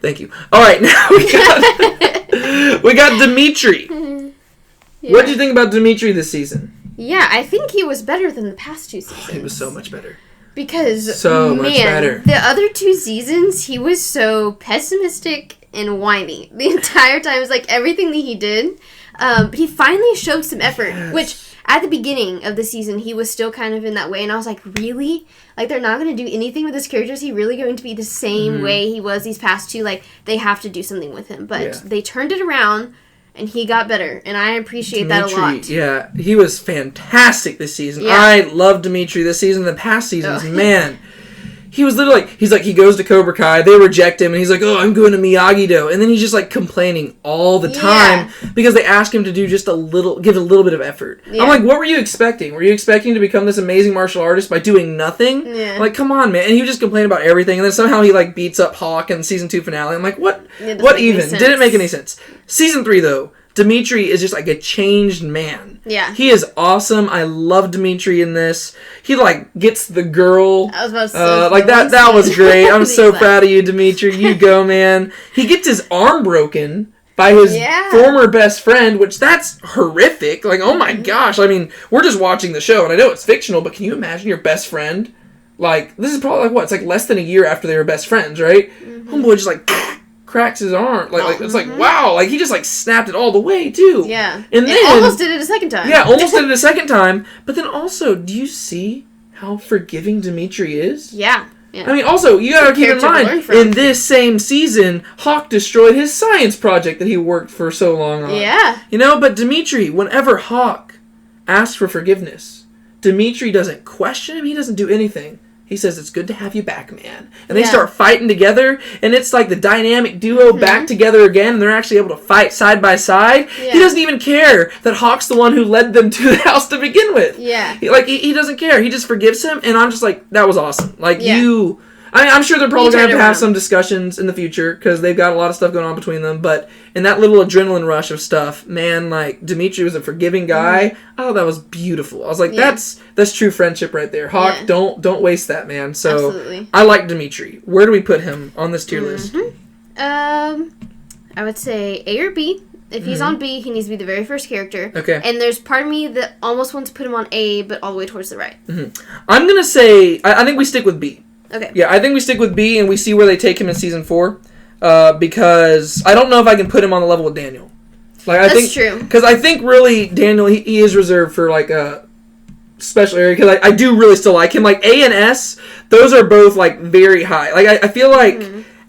Thank you. All right, now we got Dimitri. Yeah. What did you think about Dimitri this season? Yeah, I think he was better than the past 2 seasons. He was so much better. Because, much better. The other 2 seasons, he was so pessimistic and whiny the entire time. It was like everything that he did. But he finally showed some effort, which at the beginning of the season, he was still kind of in that way. And I was like, really? Like, they're not going to do anything with this character? Is he really going to be the same way he was these past 2? Like, they have to do something with him. But they turned it around. And he got better, and I appreciate that a lot. Yeah, he was fantastic this season. Yeah. I love Dimitri this season. The past seasons, man. He was literally, he goes to Cobra Kai, they reject him, and he's like, oh, I'm going to Miyagi-Do. And then he's just, like, complaining all the time because they ask him to do just give a little bit of effort. Yeah. I'm like, what were you expecting? Were you expecting to become this amazing martial artist by doing nothing? Yeah. Like, come on, man. And he would just complain about everything, and then somehow he, like, beats up Hawk in the season 2 finale. I'm like, what even? Didn't make any sense. Season 3, though. Dimitri is just, like, a changed man. Yeah. He is awesome. I love Dimitri in this. He, like, gets the girl. I was about to say. Like, that was great. I'm so proud of you, Dimitri. You go, man. He gets his arm broken by his former best friend, which that's horrific. Like, oh, my gosh. I mean, we're just watching the show, and I know it's fictional, but can you imagine your best friend? Like, this is probably, like, what? It's, like, less than a year after they were best friends, right? Homeboy just, like... cracks his arm. Like it's like, wow. Like, he just, like, snapped it all the way, too. Yeah. And then... almost did it a second time. Yeah, almost did it a second time. But then also, do you see how forgiving Dimitri is? Yeah. I mean, also, you gotta keep in mind, in this same season, Hawk destroyed his science project that he worked for so long on. Yeah. You know, but Dimitri, whenever Hawk asks for forgiveness, Dimitri doesn't question him. He doesn't do anything. He says, it's good to have you back, man. And they start fighting together, and it's like the dynamic duo back together again, and they're actually able to fight side by side. Yeah. He doesn't even care that Hawk's the one who led them to the house to begin with. Yeah. He doesn't care. He just forgives him, and I'm just like, that was awesome. Like, I mean, I'm sure they're probably going to have some discussions in the future, because they've got a lot of stuff going on between them, but in that little adrenaline rush of stuff, man, like, Dimitri was a forgiving guy. Oh, that was beautiful. I was like, that's true friendship right there. Hawk, don't waste that, man. So, absolutely. I like Dimitri. Where do we put him on this tier list? I would say A or B. If he's on B, he needs to be the very first character. Okay. And there's part of me that almost wants to put him on A, but all the way towards the right. I'm going to say, I think we stick with B. Okay. Yeah, I think we stick with B and we see where they take him in season 4, because I don't know if I can put him on the level with Daniel. Like, That's true. Because I think really Daniel, he is reserved for like a special area, because I do really still like him. Like, A and S, those are both like very high. Like, I feel like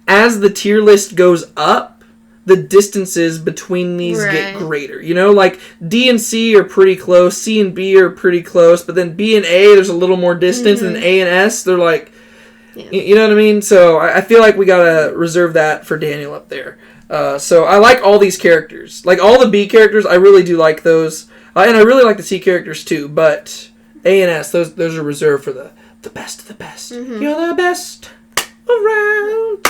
as the tier list goes up, the distances between these get Right. greater. You know, like D and C are pretty close, C and B are pretty close, but then B and A, there's a little more distance, and then A and S, they're like, you know what I mean? So I feel like we gotta reserve that for Daniel up there. So I like all these characters. Like, all the B characters, I really do like those. And I really like the C characters, too, but A and S, those are reserved for the best of the best. You're the best around.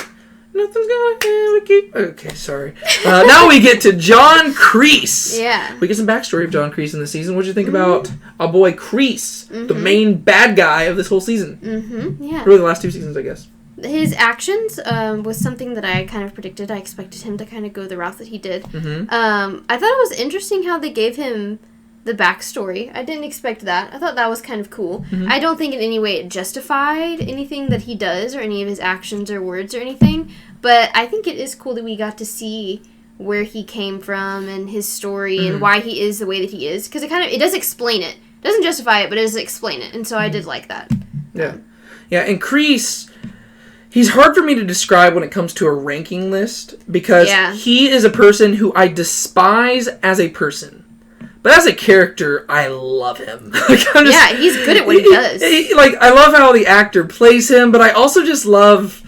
Nothing's gonna ever keep... Okay, sorry. Now we get to John Crease. Yeah. We get some backstory of John Crease in this season. What'd you think about our boy Crease, the main bad guy of this whole season? Yeah. Really, the last 2 seasons, I guess. His actions was something that I kind of predicted. I expected him to kind of go the route that he did. I thought it was interesting how they gave him the backstory. I didn't expect that. I thought that was kind of cool. I don't think in any way it justified anything that he does or any of his actions or words or anything, but I think it is cool that we got to see where he came from and his story and why he is the way that he is, because it does explain it. It doesn't justify it, but it does explain it, and so I did like that. Yeah. And Crease, he's hard for me to describe when it comes to a ranking list, because he is a person who I despise as a person. But as a character, I love him. He's good at what he does. I love how the actor plays him, but I also just love...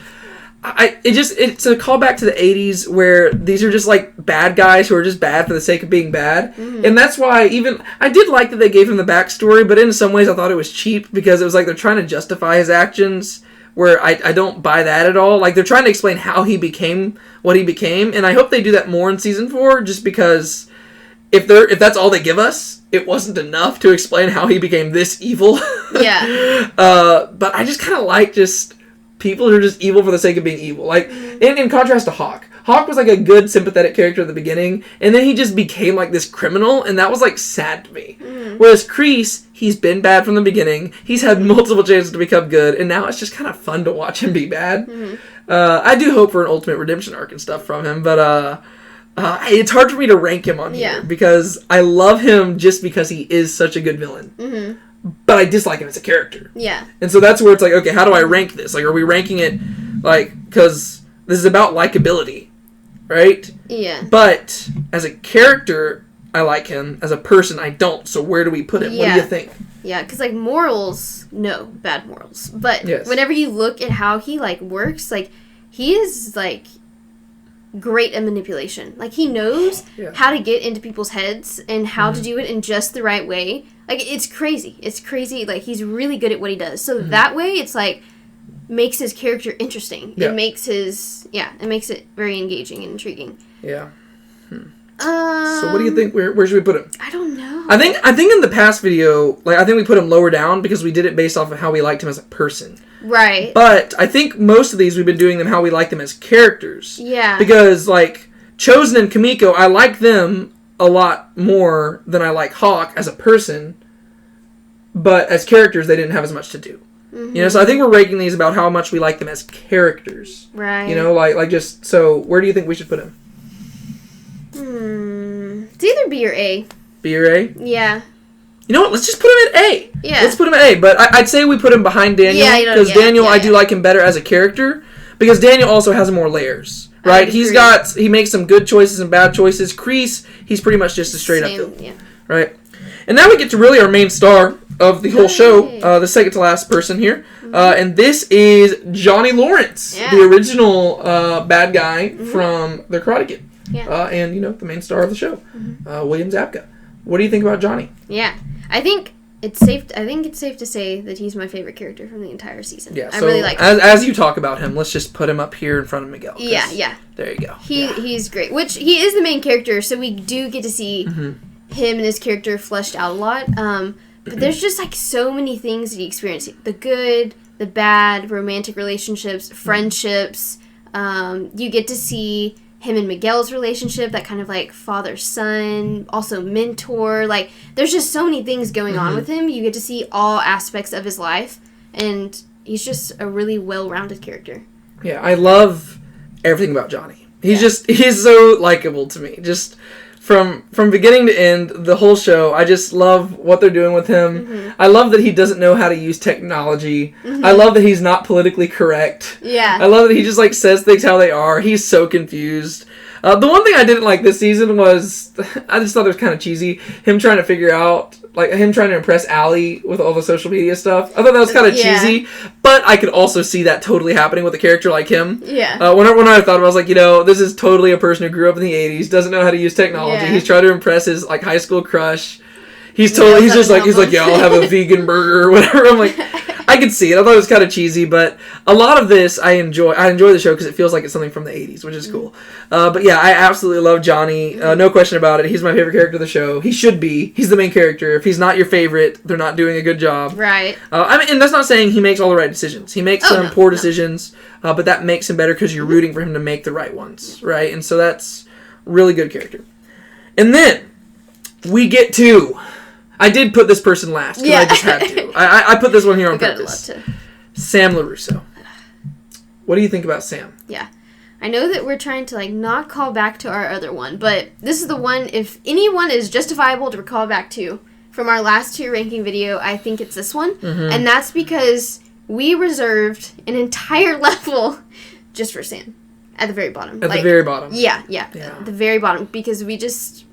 It's a callback to the 80s where these are just, like, bad guys who are just bad for the sake of being bad. And that's why I did like that they gave him the backstory, but in some ways I thought it was cheap, because it was like they're trying to justify his actions, where I don't buy that at all. Like, they're trying to explain how he became what he became, and I hope they do that more in season 4, just because... If that's all they give us, it wasn't enough to explain how he became this evil. Yeah. But I just kind of like just people who are just evil for the sake of being evil. Like, in contrast to Hawk. Hawk was like a good, sympathetic character at the beginning, and then he just became like this criminal, and that was like sad to me. Whereas Crease, he's been bad from the beginning. He's had multiple chances to become good, and now it's just kind of fun to watch him be bad. I do hope for an ultimate redemption arc and stuff from him, but it's hard for me to rank him on here, because I love him just because he is such a good villain. But I dislike him as a character. Yeah. And so that's where it's like, okay, how do I rank this? Like, are we ranking it, like, because this is about likability, right? Yeah. But as a character, I like him. As a person, I don't. So where do we put him? What do you think? Yeah, because, like, morals, no, bad morals. But whenever you look at how he, like, works, like, he is, like... great at manipulation. Like, he knows how to get into people's heads and how to do it in just the right way. Like, it's crazy. It's crazy. Like, he's really good at what he does. So that way, it's like, makes his character interesting. It makes it makes it very engaging and intriguing. Yeah. So what do you think? Where should we put him? I don't know. I think in the past video, like, I think we put him lower down because we did it based off of how we liked him as a person. Right. But I think most of these we've been doing them how we like them as characters. Yeah. Because, like, Chosen and Kamiko, I like them a lot more than I like Hawk as a person. But as characters, they didn't have as much to do. You know, so I think we're ranking these about how much we like them as characters. Right. You know, like just, so where do you think we should put him? It's either B or A. B or A? Yeah. You know what? Let's just put him at A. Yeah. Let's put him at A. But I'd say we put him behind Daniel. Yeah, because Daniel, I do like him better as a character. Because Daniel also has more layers. Right? He makes some good choices and bad choices. Crease, he's pretty much just a straight up villain. Yeah. Right? And now we get to really our main star of the whole show. The second to last person here. And this is Johnny Lawrence. Yeah. The original bad guy from The Karate Kid. Yeah. And, you know, the main star of the show. William Zabka. What do you think about Johnny? Yeah. I think it's safe to say that he's my favorite character from the entire season. Yeah, I really like him. As you talk about him, let's just put him up here in front of Miguel. Yeah. There you go. He's great. Which, he is the main character, so we do get to see him and his character fleshed out a lot. But there's just, like, so many things that he experienced. The good, the bad, romantic relationships, friendships. You get to see him and Miguel's relationship, that kind of, like, father-son, also mentor. Like, there's just so many things going on with him. You get to see all aspects of his life, and he's just a really well-rounded character. Yeah, I love everything about Johnny. He's so likable to me. Just from beginning to end, the whole show, I just love what they're doing with him. I love that he doesn't know how to use technology. I love that he's not politically correct. Yeah. I love that he just, like, says things how they are. He's so confused. The one thing I didn't like this season was, I just thought it was kind of cheesy, him trying to figure out, like, him trying to impress Allie with all the social media stuff. I thought that was kind of cheesy, but I could also see that totally happening with a character like him. Yeah. When I thought of it, I was like, this is totally a person who grew up in the 80s, doesn't know how to use technology. He's trying to impress his, like, high school crush. He's like, yeah, I'll have a vegan burger or whatever. I'm like, I could see it. I thought it was kind of cheesy, but a lot of this I enjoy. I enjoy the show because it feels like it's something from the 80s, which is cool. But yeah, I absolutely love Johnny. No question about it. He's my favorite character of the show. He should be. He's the main character. If he's not your favorite, they're not doing a good job. Right. And that's not saying he makes all the right decisions. He makes some poor decisions, but that makes him better because you're rooting for him to make the right ones, right? And so that's really good character. And then we get to... I did put this person last, because I just had to. I put this one here on purpose. Sam Larusso. What do you think about Sam? Yeah. I know that we're trying to, like, not call back to our other one, but this is the one, if anyone is justifiable to recall back to from our last 2 ranking video, I think it's this one. Mm-hmm. And that's because we reserved an entire level just for Sam. At the very bottom. At the very bottom. Yeah. At the very bottom, because we just...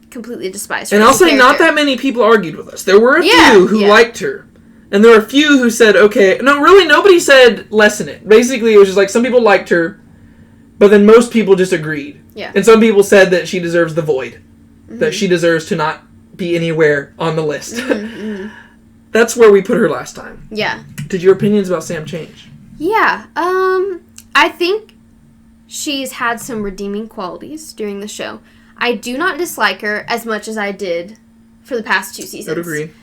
completely despised her. And I'll say not that many people argued with us. There were a few who liked her. And there were a few who said, okay. No, really, nobody said lessen it. Basically, it was just like some people liked her, but then most people just agreed. Yeah. And some people said that she deserves the void. Mm-hmm. That she deserves to not be anywhere on the list. Mm-hmm. That's where we put her last time. Yeah. Did your opinions about Sam change? Yeah. I think she's had some redeeming qualities during the show. I do not dislike her as much as I did for the past 2 seasons. I would agree.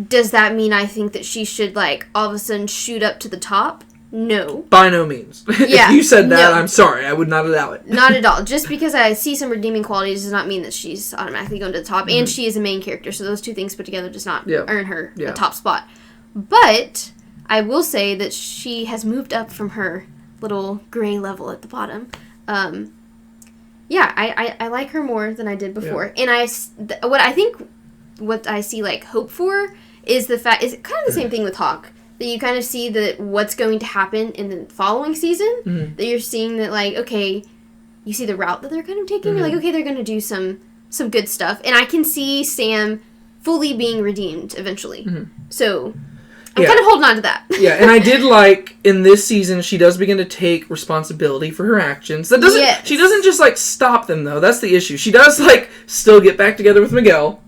Does that mean I think that she should, like, all of a sudden shoot up to the top? No. By no means. Yeah, if you said that, I'm sorry. I would not allow it. Not at all. Just because I see some redeeming qualities does not mean that she's automatically going to the top. Mm-hmm. And she is a main character, so those 2 things put together does not earn her a top spot. But I will say that she has moved up from her little gray level at the bottom. Yeah, I like her more than I did before. Yeah. And what I see, like, hope for is the fact, is kind of the same thing with Hawk, that you kind of see that what's going to happen in the following season, that you're seeing that, like, okay, you see the route that they're kind of taking, you're like, okay, they're going to do some good stuff. And I can see Sam fully being redeemed eventually. So... I'm kind of holding on to that. Yeah, and I did like, in this season, she does begin to take responsibility for her actions. She doesn't just, like, stop them, though. That's the issue. She does, like, still get back together with Miguel.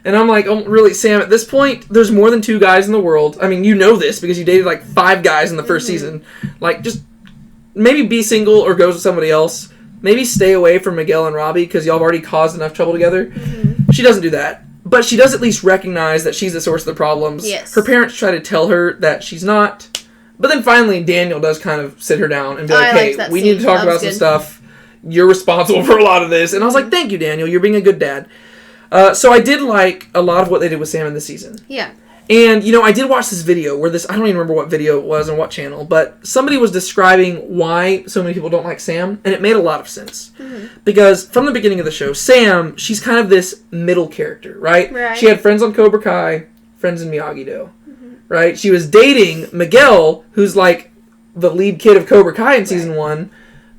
And I'm like, oh, really, Sam, at this point, there's more than 2 guys in the world. I mean, you know this, because you dated, like, 5 guys in the first season. Like, just maybe be single or go with somebody else. Maybe stay away from Miguel and Robbie, because y'all have already caused enough trouble together. She doesn't do that. But she does at least recognize that she's the source of the problems. Yes. Her parents try to tell her that she's not. But then finally, Daniel does kind of sit her down and be like, hey, we need to talk about some stuff. You're responsible for a lot of this. And I was like, thank you, Daniel. You're being a good dad. So I did like a lot of what they did with Sam in this season. Yeah. And, I did watch this video where I don't even remember what video it was and what channel, but somebody was describing why so many people don't like Sam, and it made a lot of sense. Because from the beginning of the show, Sam, she's kind of this middle character, right? She had friends on Cobra Kai, friends in Miyagi-Do, right? She was dating Miguel, who's like the lead kid of Cobra Kai in season 1,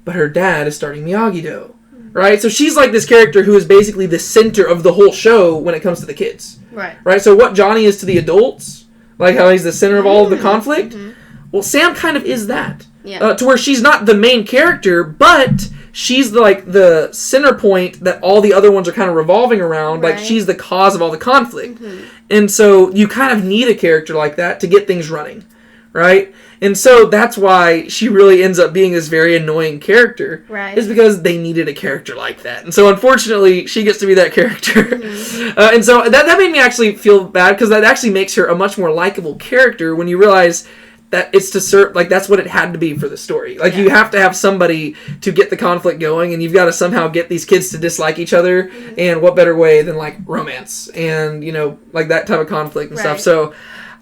but her dad is starting Miyagi-Do, right? So she's like this character who is basically the center of the whole show when it comes to the kids. Right? So what Johnny is to the adults, like how he's the center of all of the conflict, well, Sam kind of is that. To where she's not the main character, but she's the center point that all the other ones are kind of revolving around. Like, she's the cause of all the conflict. And so you kind of need a character like that to get things running, right? And so that's why she really ends up being this very annoying character. Is because they needed a character like that. And so unfortunately, she gets to be that character. And so that made me actually feel bad, because that actually makes her a much more likable character when you realize that it's to serve, like, that's what it had to be for the story. Like, you have to have somebody to get the conflict going, and you've got to somehow get these kids to dislike each other. And what better way than, like, romance and, like, that type of conflict and stuff. So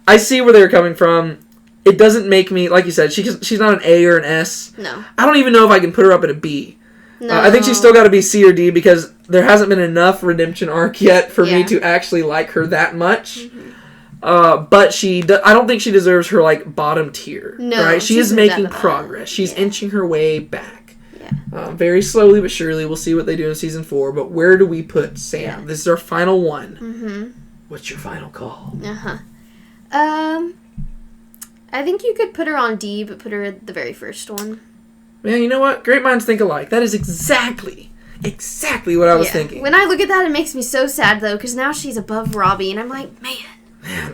I see where they're coming from. It doesn't make me, like you said, she's not an A or an S. No. I don't even know if I can put her up at a B. No. I think she's still got to be C or D, because there hasn't been enough redemption arc yet for me to actually like her that much. But I don't think she deserves her, like, bottom tier. No. Right? She is making progress. She's inching her way back. Yeah. Very slowly but surely, we'll see what they do in season 4. But where do we put Sam? Yeah. This is our final one. Mm-hmm. What's your final call? Uh-huh. I think you could put her on D, but put her at the very first one. Man, you know what? Great minds think alike. That is exactly what I was thinking. When I look at that, it makes me so sad, though, because now she's above Robbie, and I'm like, man.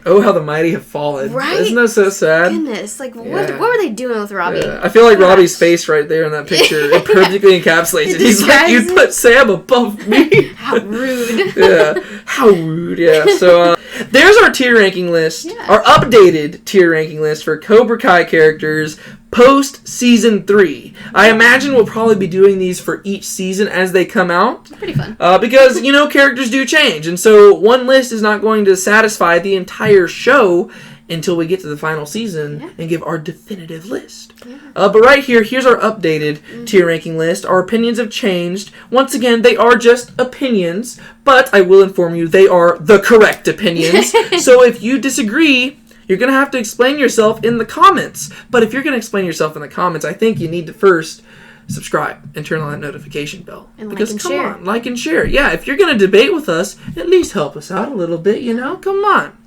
Oh, how the mighty have fallen. Right? Isn't that so sad? Goodness. Like, what were they doing with Robbie? Yeah. I feel like Robbie's face right there in that picture, it perfectly encapsulates it. He's like, you put Sam above me. How rude. Yeah. How rude, yeah. So, there's our tier ranking list. Yeah. Our updated tier ranking list for Cobra Kai characters post Season 3. I imagine we'll probably be doing these for each season as they come out. Pretty fun. Because, characters do change. And so one list is not going to satisfy the entire show until we get to the final season and give our definitive list. Yeah. But right here's our updated tier ranking list. Our opinions have changed. Once again, they are just opinions, but I will inform you they are the correct opinions. So if you disagree, you're going to have to explain yourself in the comments. But if you're going to explain yourself in the comments, I think you need to first subscribe and turn on that notification bell. And because like and come share. on, like and share. Yeah, if you're going to debate with us, at least help us out a little bit, Come on.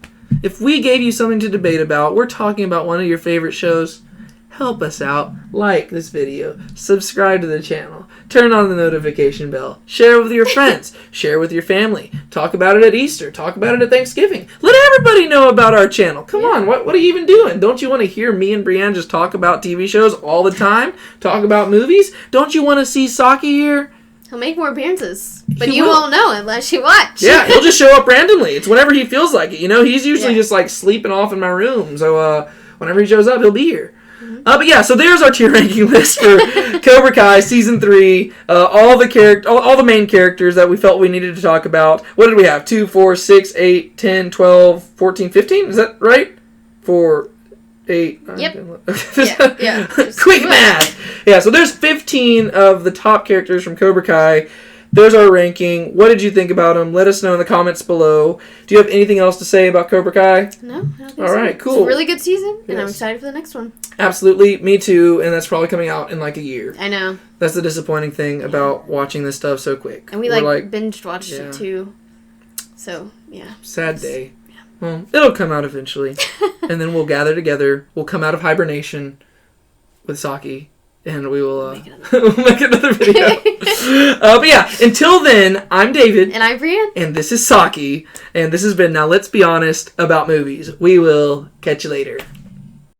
If we gave you something to debate about, we're talking about one of your favorite shows, help us out. Like this video. Subscribe to the channel. Turn on the notification bell. Share with your friends. Share with your family. Talk about it at Easter. Talk about it at Thanksgiving. Let everybody know about our channel. Come on, what are you even doing? Don't you want to hear me and Brianne just talk about TV shows all the time? Talk about movies? Don't you want to see Saki here? He'll make more appearances, but He you will. won't know unless you watch. Yeah, he'll just show up randomly. It's whenever he feels like it. He's usually just like sleeping off in my room. So whenever he shows up, he'll be here. But yeah, so there's our tier ranking list for Cobra Kai Season 3. All the main characters that we felt we needed to talk about. What did we have? 2, 4, 6, 8, 10, 12, 14, 15? Is that right? 4, 8, 9, Yep. 10, Yeah. Quick math! Yeah, so there's 15 of the top characters from Cobra Kai. There's our ranking. What did you think about them? Let us know in the comments below. Do you have anything else to say about Cobra Kai? No, I don't think All so. right, cool. It's a really good season, and I'm Yes. excited for the next one. Absolutely, me too, and that's probably coming out in like a year. I know. That's the disappointing thing about watching this stuff so quick. And we We're binge watched it too. So, yeah. Sad day. Well, it'll come out eventually. And then we'll gather together. We'll come out of hibernation with Saki. And we will we'll make another video. But yeah, until then, I'm David. And I'm Brianne. And this is Saki. And this has been Now Let's Be Honest About Movies. We will catch you later.